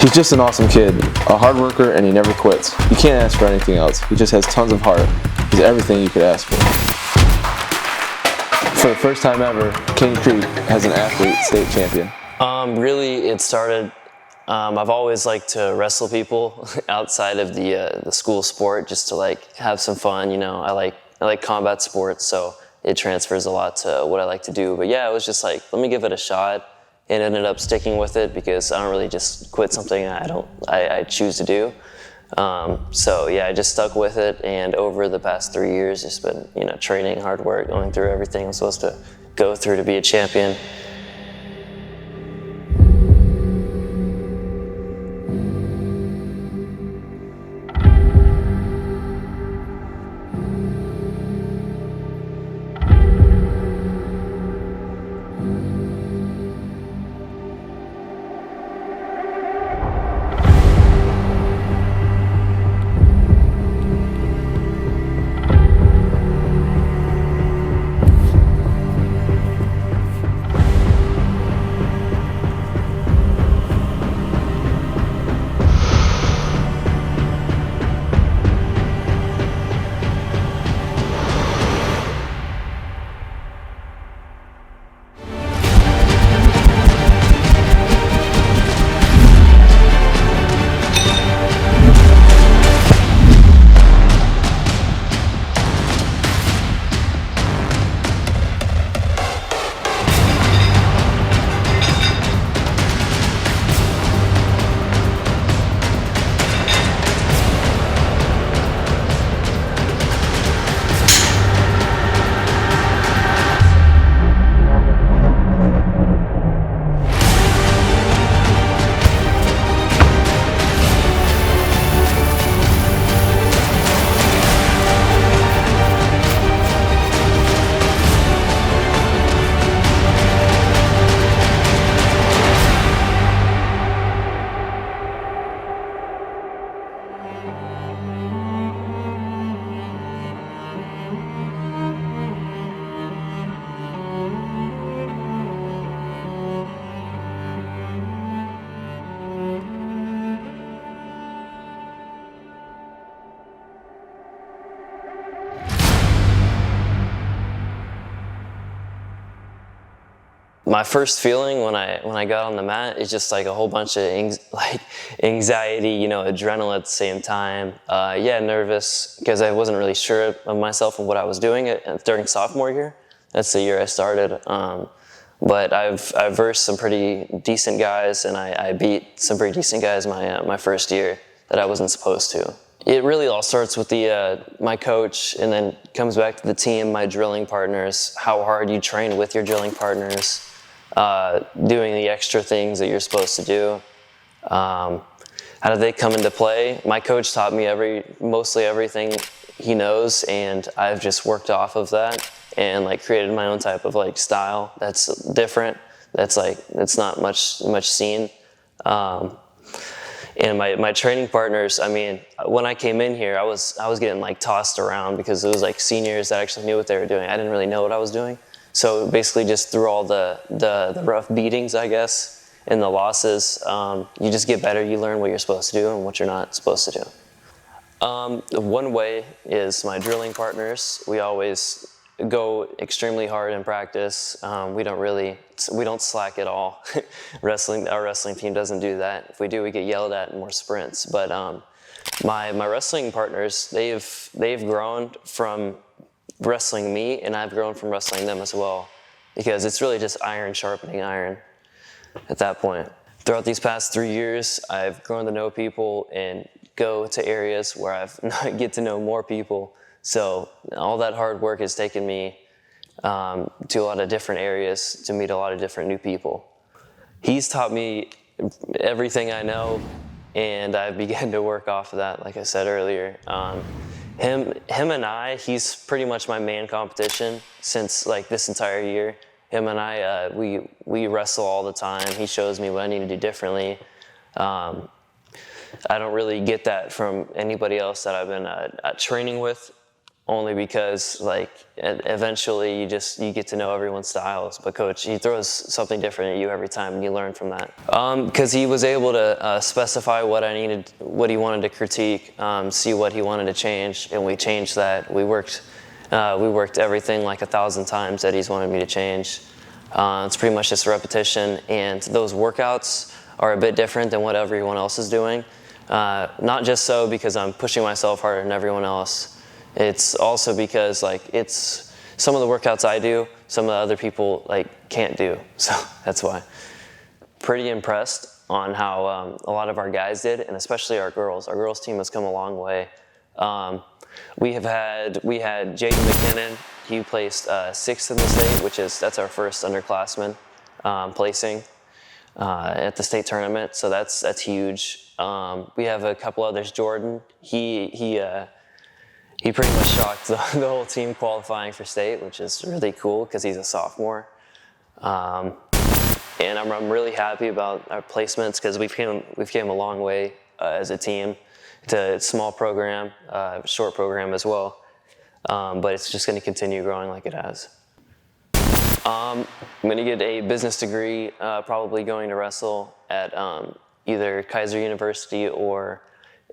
He's just an awesome kid, a hard worker, and he never quits. You can't ask for anything else. He just has tons of heart. He's everything you could ask for. For the first time ever, Caney Creek has an athlete state champion. Really, it started, I've always liked to wrestle people outside of the school sport, just to like have some fun. You know, I like combat sports, so it transfers a lot to what I like to do. But yeah, it was just like, let me give it a shot, and ended up sticking with it because I don't really just quit something I choose to do. So yeah, I just stuck with it, and over the past 3 years, just been, you know, training, hard work, going through everything I'm supposed to go through to be a champion. My first feeling when I got on the mat is just like a whole bunch of anxiety, you know, adrenaline at the same time. Yeah, nervous because I wasn't really sure of myself and what I was doing during sophomore year. That's the year I started. But I've versed some pretty decent guys, and I beat some pretty decent guys my first year that I wasn't supposed to. It really all starts with my coach, and then comes back to the team, my drilling partners, how hard you train with your drilling partners, doing the extra things that you're supposed to do. How do they come into play? My coach taught me mostly everything he knows, and I've just worked off of that and like created my own type of like style that's different. That's not much seen. And my training partners, I mean, when I came in here, I was getting like tossed around because it was like seniors that actually knew what they were doing. I didn't really know what I was doing. So basically just through all the rough beatings, I guess, and the losses, you just get better. You learn what you're supposed to do and what you're not supposed to do. One way is my drilling partners. We always go extremely hard in practice. We don't slack at all. Our wrestling team doesn't do that. If we do, we get yelled at in more sprints. But my wrestling partners, they've grown from wrestling me, and I've grown from wrestling them as well, because it's really just iron sharpening iron at that point. Throughout these past 3 years, I've grown to know people and go to areas where I've get to know more people. So all that hard work has taken me to a lot of different areas to meet a lot of different new people. He's taught me everything I know, and I've begun to work off of that, like I said earlier. Him and I, he's pretty much my main competition since like this entire year. Him and I, we wrestle all the time. He shows me what I need to do differently. I don't really get that from anybody else that I've been training with. only because like eventually you get to know everyone's styles. But coach, he throws something different at you every time, and you learn from that. Because he was able to specify what he wanted to critique, see what he wanted to change, and we changed that. We worked everything like 1,000 times that he's wanted me to change. It's pretty much just repetition, and those workouts are a bit different than what everyone else is doing. Not just so because I'm pushing myself harder than everyone else. It's also because like it's some of the workouts I do, some of the other people like can't do. So that's why. Pretty impressed on how a lot of our guys did, and especially our girls. Our girls team has come a long way. We had Jaden McKinnon. He placed 6th in the state, that's our first underclassman placing at the state tournament. So that's huge. We have a couple others. Jordan, he pretty much shocked the whole team qualifying for state, which is really cool because he's a sophomore. And I'm really happy about our placements because we've came a long way as a team. It's a small program, short program as well, but it's just going to continue growing like it has. I'm going to get a business degree, probably going to wrestle at either Kaiser University or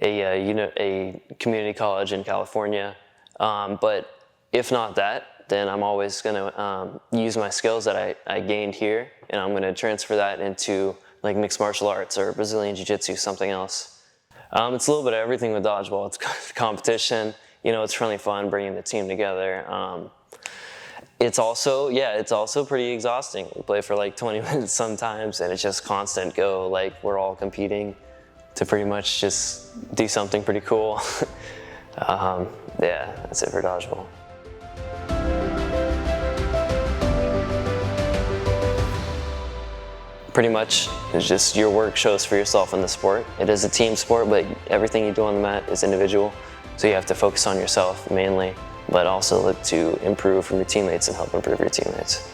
a community college in California. But if not that, then I'm always going to use my skills that I gained here, and I'm going to transfer that into like mixed martial arts or Brazilian Jiu-Jitsu, something else. It's a little bit of everything with dodgeball. It's competition. It's really fun bringing the team together. It's also pretty exhausting. We play for like 20 minutes sometimes, and it's just constant go. Like we're all competing to pretty much just do something pretty cool. Yeah, that's it for dodgeball. Pretty much, it's just your work shows for yourself in the sport. It is a team sport, but everything you do on the mat is individual. So you have to focus on yourself mainly, but also look to improve from your teammates and help improve your teammates.